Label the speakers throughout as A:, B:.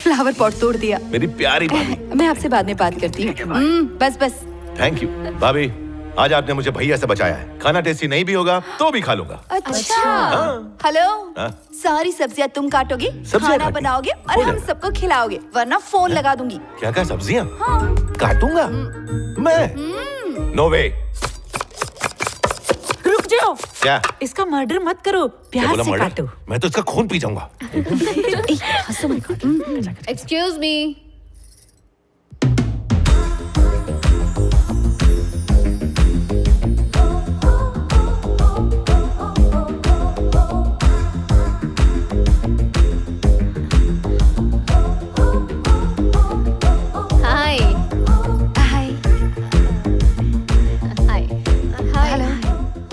A: Flower pot तोड़ दिया।
B: मेरी प्यारी भाभी।
A: मैं आपसे बाद में बात करती हूँ। बस बस।
B: थैंक यू भाभी, आज आपने मुझे भैया से बचाया है। खाना टेस्टी नहीं भी होगा तो भी खा लूंगा।
A: अच्छा। हेलो, सारी सब्जियां तुम काटोगे, खाना बनाओगे और हम सबको खिलाओगे, वरना फोन लगा दूंगी।
B: क्या क्या सब्जियां? काटूंगा मैं? नो वे।
C: रुक जाओ।
B: क्या?
C: इसका मर्डर मत करो, प्यार से काटो।
B: मैं तो इसका खून पी जाऊंगा।
D: Excuse me.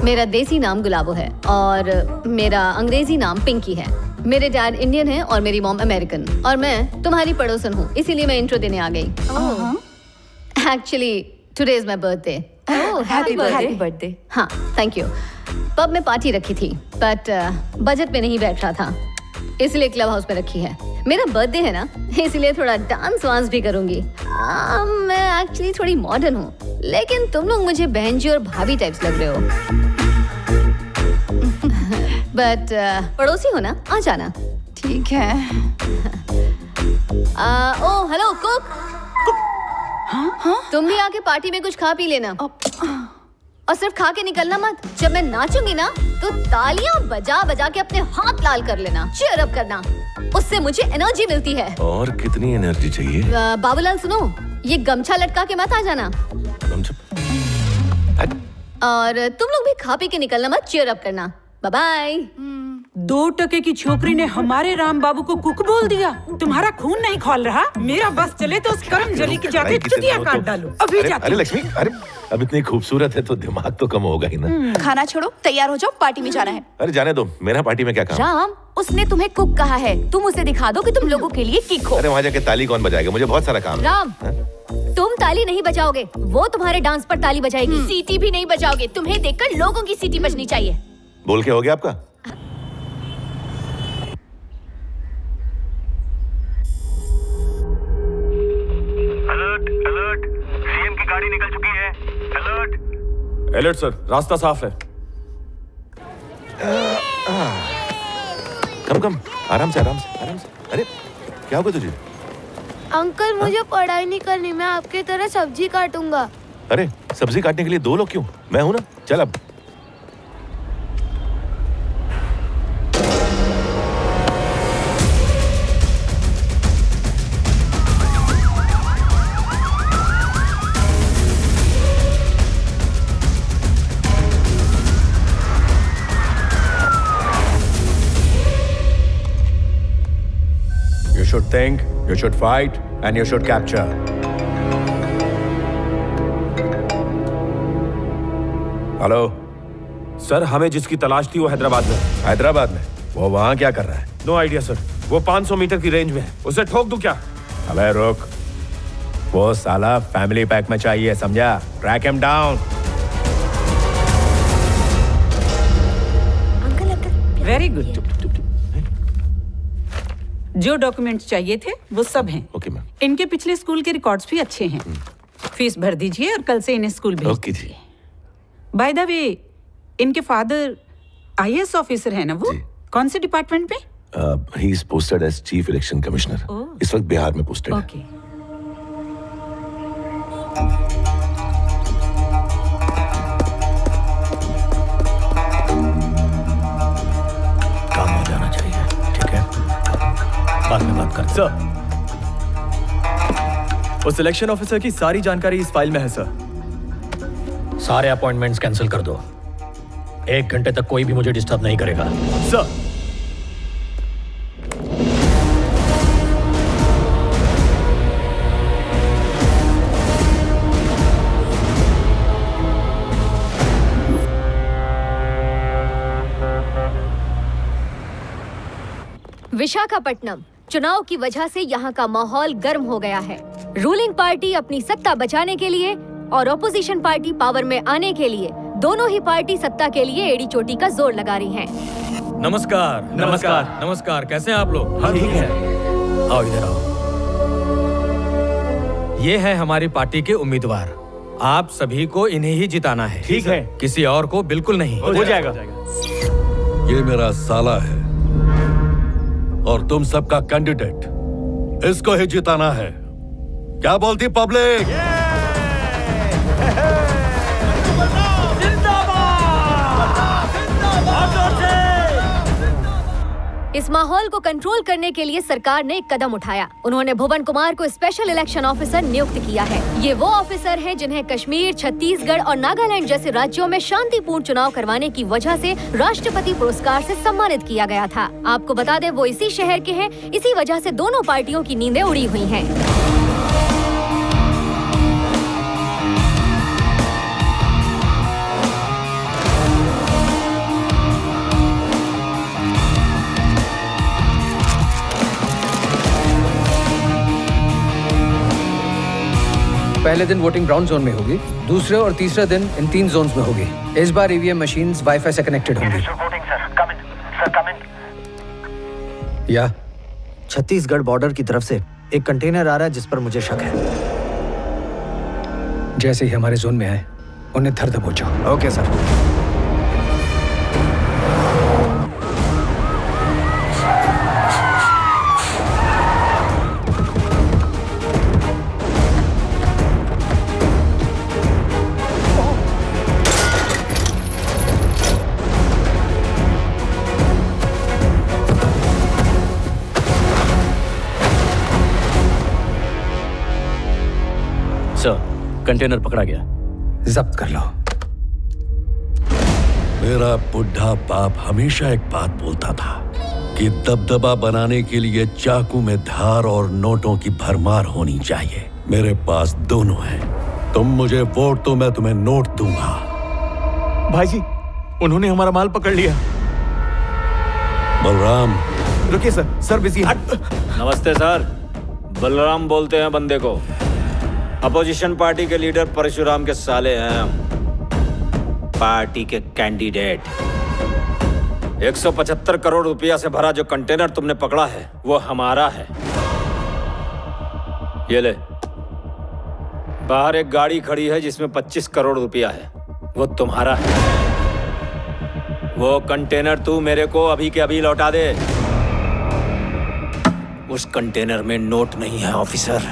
D: मेरा देसी नाम गुलाबो है और मेरा अंग्रेजी नाम पिंकी है। मेरे डैड इंडियन हैं और मेरी मॉम अमेरिकन, और मैं तुम्हारी पड़ोसन हूँ, इसीलिए मैं इंट्रो देने आ गई। Actually today is my birthday.
A: Happy birthday.
D: हाँ, थैंक यू। पब में पार्टी रखी थी बट बजट में नहीं बैठ रहा था, इसलिए क्लब हाउस में रखी है। मेरा बर्थडे है ना, इसलिए थोड़ा डांस वांस भी करूंगी। मैं एक्चुअली थोड़ी मॉडर्न हूँ, लेकिन तुम लोग मुझे बहन जी और भाभी टाइप्स लग रहे हो। बट पड़ोसी हो ना, आ जाना।
A: ठीक है।
D: ओ हेलो कुक। तुम भी आके पार्टी में कुछ खा पी लेना, और सिर्फ खा के निकलना मत। जब मैं नाचूंगी ना तो तालियां बजा बजा के अपने हाथ लाल कर लेना, चीयर अप करना, उससे मुझे एनर्जी मिलती है।
B: और कितनी एनर्जी चाहिए?
D: बाबूलाल सुनो, ये गमछा लटका के मत आ जाना। और तुम लोग भी खा पी के निकलना मत, चीयर अप करना। Bye bye.
C: 2 टके की छोकरी ने हमारे राम बाबू को कुक बोल दिया। तुम्हारा खून नहीं खौल रहा? मेरा बस चले तो उस करम जली की जाके चुतिया काट डालो। अभी जाती।
B: अरे लक्ष्मी, अरे अब इतनी खूबसूरत है तो दिमाग तो कम होगा ही ना।
A: खाना छोड़ो, तैयार हो जाओ, पार्टी में जाना है।
B: अरे जाने दो, मेरा पार्टी में क्या काम?
A: राम, उसने तुम्हें कुक कहा है, तुम उसे दिखा दो कि तुम लोगों के लिए किक हो।
B: अरे वहाँ जाके ताली कौन बजाएगा? मुझे बहुत सारा काम है।
D: राम, तुम ताली नहीं बजाओगे, वो तुम्हारे डांस पर ताली बजाएगी।
E: सीटी भी नहीं बजाओगे, तुम्हें देखकर लोगों की सीटी बजनी चाहिए।
B: बोल के हो गया आपका?
F: अलर्ट अलर्ट, सीएम की गाड़ी निकल चुकी है। अलर्ट
G: अलर्ट सर, रास्ता साफ है।
B: कम आराम से आराम से आराम से। अरे क्या होगा तुझे?
E: अंकल मुझे पढ़ाई नहीं करनी, मैं आपकी तरह सब्जी काटूंगा।
B: अरे सब्जी काटने के लिए 2 लोग क्यों? मैं हूं ना, चल अब।
H: You should think, you should fight, and you should capture. Hello
G: sir, हमें जिसकी तलाश थी वो हैदराबाद में।
H: हैदराबाद में? वो वहाँ क्या कर रहा है?
G: नो आइडिया सर, वो 500 मीटर की रेंज में है। उसे ठोक दूं क्या?
H: अबे रुक, वो साला फैमिली पैक में चाहिए, समझा? Track him down.
C: Very good. जो डॉक्यूमेंट्स चाहिए थे वो सब हैं।
B: Okay ma'am.
C: इनके पिछले स्कूल के रिकॉर्ड्स भी अच्छे हैं। फीस भर दीजिए और कल से इन्हें स्कूल भेज दीजिए। बाय द वे, इनके फादर आईएएस ऑफिसर है ना वो? कौन से डिपार्टमेंट में?
B: He is posted as chief election commissioner. इस वक्त बिहार में पोस्टेड है।
C: ओके।
H: काम हो जाना चाहिए, ठीक है? बाद में बात करते हैं।
G: सर, उस सिलेक्शन ऑफिसर की सारी जानकारी इस फाइल में है सर।
H: सारे अपॉइंटमेंट्स कैंसिल कर दो। 1 घंटे तक कोई भी मुझे डिस्टर्ब नहीं करेगा।
G: सर,
D: विशाखापट्टनम चुनाव की वजह से यहाँ का माहौल गर्म हो गया है। रूलिंग पार्टी अपनी सत्ता बचाने के लिए और ऑपोजिशन पार्टी पावर में आने के लिए, दोनों ही पार्टी सत्ता के लिए एड़ी चोटी का जोर लगा रही हैं।
I: नमस्कार।
G: नमस्कार।
I: नमस्कार, कैसे हैं आप लोग?
G: हाँ ठीक है।
H: आओ इधर आओ। ये है हमारी पार्टी के उम्मीदवार। आप सभी को इन्हें ही जिताना है।
G: ठीक है।
H: किसी और को बिल्कुल नहीं।
G: हो जाएगा।
I: ये मेरा साला है और तुम सबका कैंडिडेट, इसको ही जिताना है। क्या बोलती पब्लिक?
D: इस माहौल को कंट्रोल करने के लिए सरकार ने एक कदम उठाया। उन्होंने भुवन कुमार को स्पेशल इलेक्शन ऑफिसर नियुक्त किया है। ये वो ऑफिसर हैं जिन्हें कश्मीर, छत्तीसगढ़ और नागालैंड जैसे राज्यों में शांतिपूर्ण चुनाव करवाने की वजह से राष्ट्रपति पुरस्कार से सम्मानित किया गया था। आपको बता दें, वो इसी शहर के हैं। इसी वजह से दोनों पार्टियों की नींदें उड़ी हुई हैं।
J: पहले दिन वोटिंग ब्राउन जोन में होगी, दूसरे और तीसरे दिन इन 3 जोन्स में होगी। इस बार ईवीएम मशीन्स वाईफाई से कनेक्टेड होंगी। या
K: छत्तीसगढ़ बॉर्डर की तरफ से एक कंटेनर आ रहा है जिस पर मुझे शक है।
J: जैसे ही हमारे जोन में आए उन्हें धर दबोचो।
K: Okay sir.
H: सर, कंटेनर पकड़ा गया।
J: जब्त कर लो।
I: मेरा बुढ़ा बाप हमेशा एक बात बोलता था कि दबदबा बनाने के लिए चाकू में धार और नोटों की भरमार होनी चाहिए। मेरे पास दोनों हैं। तुम मुझे वोट तो मैं तुम्हें नोट दूंगा।
G: भाई जी, उन्होंने हमारा माल पकड़ लिया।
I: बलराम।
G: रुकिए सर, सर बिजी।
L: नमस्ते सर, बलराम बोलते हैं बंदे को। अपोजिशन पार्टी के लीडर परशुराम के साले हैं हम। पार्टी के कैंडिडेट। 175 करोड़ रुपया से भरा जो कंटेनर तुमने पकड़ा है वो हमारा है। ये ले, बाहर एक गाड़ी खड़ी है जिसमें 25 करोड़ रुपया है, वो तुम्हारा है। वो कंटेनर तू मेरे को अभी के अभी लौटा दे। उस कंटेनर में नोट नहीं है ऑफिसर,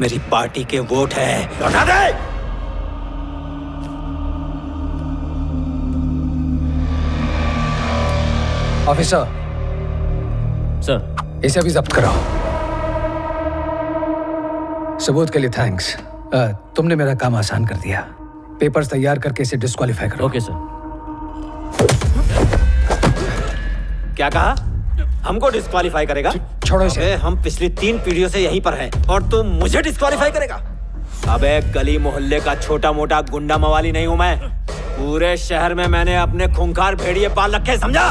L: मेरी पार्टी के वोट है। लौटा दे।
J: ऑफिसर।
H: सर,
J: इसे अभी जब्त कराओ। सबूत के लिए थैंक्स। तुमने मेरा काम आसान कर दिया। पेपर्स तैयार करके इसे डिस्क्वालीफाई करो।
H: Okay sir.
L: क्या कहा? हमको डिस्क्वालीफाई करेगा?
J: छोड़ो इसे।
L: हम पिछली 3 पीढ़ियों से यहीं पर हैं और तुम मुझे डिस्क्वालीफाई करेगा? अबे गली मोहल्ले का छोटा मोटा गुंडा मवाली नहीं हूं मैं। पूरे शहर में मैंने अपने खूंखार भेड़िए पाल रखे, समझा?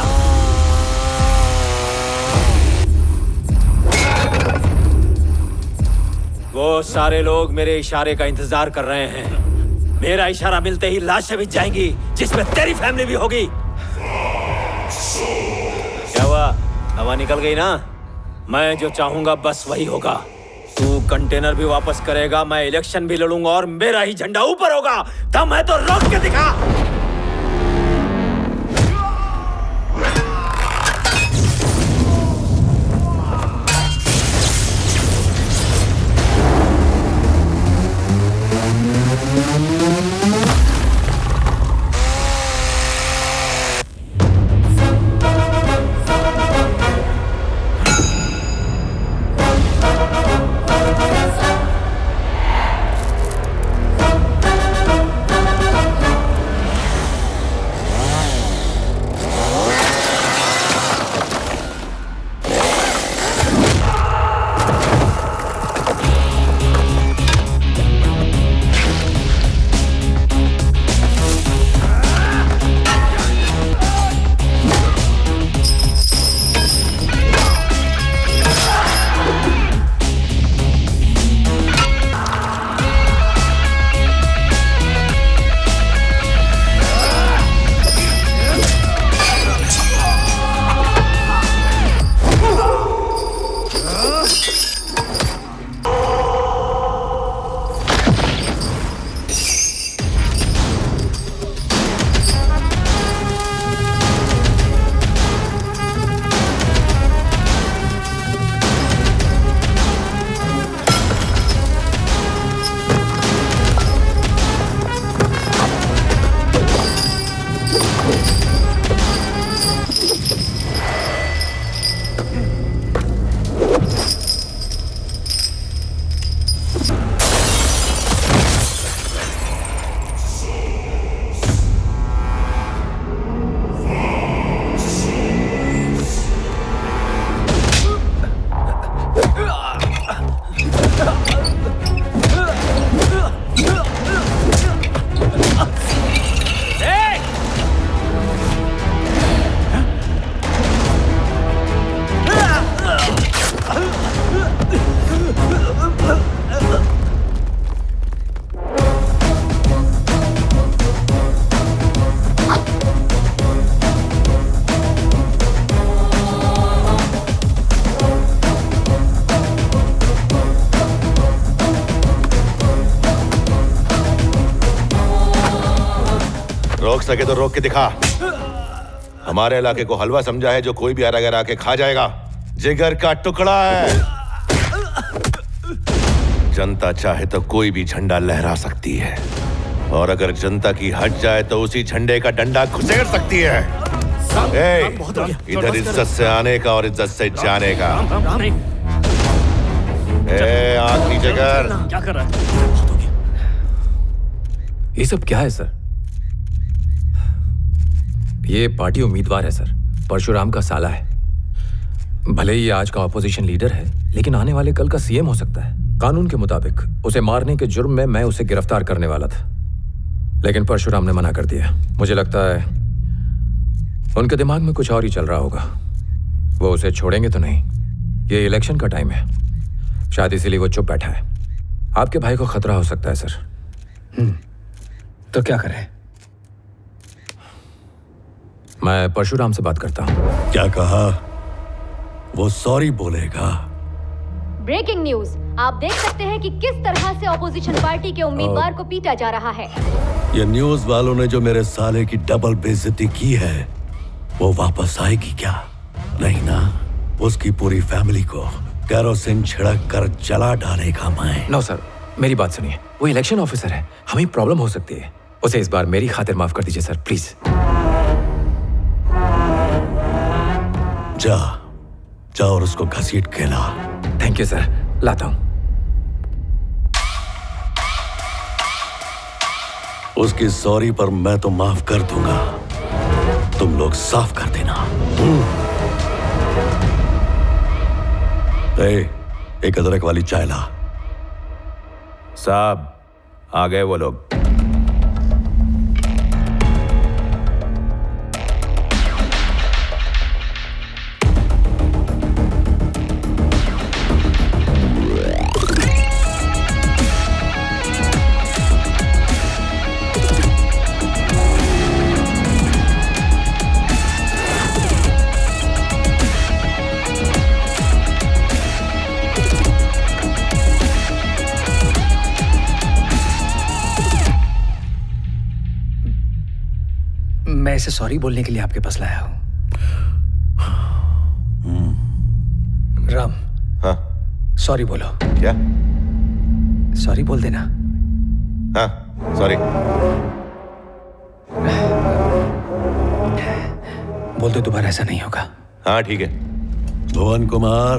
L: वो सारे लोग मेरे इशारे का इंतजार कर रहे हैं। मेरा इशारा मिलते ही लाशें बिछ जाएंगी, जिसमें तेरी फैमिली भी होगी। क्या हुआ? हवा निकल गई ना? मैं जो चाहूंगा बस वही होगा। तू कंटेनर भी वापस करेगा, मैं इलेक्शन भी लड़ूंगा और मेरा ही झंडा ऊपर होगा। दम है तो रोक के दिखा।
B: रोक सके तो रोक के दिखा। हमारे इलाके को हलवा समझा है जो कोई भी अगर आके खा जाएगा। जिगर का टुकड़ा है। जनता चाहे तो कोई भी झंडा लहरा सकती है और अगर जनता की हट जाए तो उसी झंडे का डंडा घुसेड़ सकती है। इधर इज्जत से आने का और इज्जत से जाने का। आंख नीचे कर।
M: क्या कर रहा है?
N: ये सब क्या है सर? ये पार्टी उम्मीदवार है सर, परशुराम का साला है। भले ही आज का ऑपोजिशन लीडर है, लेकिन आने वाले कल का सीएम हो सकता है। कानून के मुताबिक उसे मारने के जुर्म में मैं उसे गिरफ्तार करने वाला था, लेकिन परशुराम ने मना कर दिया। मुझे लगता है उनके दिमाग में कुछ और ही चल रहा होगा। वो उसे छोड़ेंगे तो नहीं। ये इलेक्शन का टाइम है, शायद इसीलिए वो चुप बैठा है। आपके भाई को खतरा हो सकता है सर।
J: तो क्या करें?
N: मैं परशुराम से बात करता हूँ।
I: क्या कहा? वो सॉरी बोलेगा।
D: ब्रेकिंग न्यूज, आप देख सकते हैं कि किस तरह से ऑपोजिशन पार्टी के उम्मीदवार को पीटा जा रहा है।
I: ये न्यूज वालों ने जो मेरे साले की डबल बेइज्जती की है, वो वापस आएगी क्या? नहीं ना। उसकी पूरी फैमिली को कैरोसिन छिड़क कर जला डालेगा मैं।
N: नो सर, मेरी बात सुनिए। वो इलेक्शन ऑफिसर है, हमें प्रॉब्लम हो सकती है। उसे इस बार मेरी खातिर माफ कर दीजिए सर, प्लीज।
I: जा और उसको घसीट के ला।
N: थैंक यू सर, लाता हूं।
I: उसकी सॉरी पर मैं तो माफ कर दूंगा, तुम लोग साफ कर देना। एक अदरक वाली चाय ला।
B: साहब आ गए वो लोग।
J: मैं इसे सॉरी बोलने के लिए आपके पास लाया हूं। राम।
B: हाँ?
J: सॉरी बोलो।
B: क्या?
J: सॉरी बोल देना।
B: हाँ, सॉरी।
J: बोल दो, दोबारा ऐसा नहीं होगा।
B: हाँ ठीक है।
I: भुवन कुमार,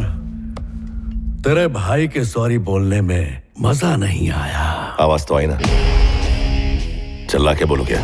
I: तेरे भाई के सॉरी बोलने में मजा नहीं आया।
B: आवाज तो आई ना। चिल्ला के बोलो क्या?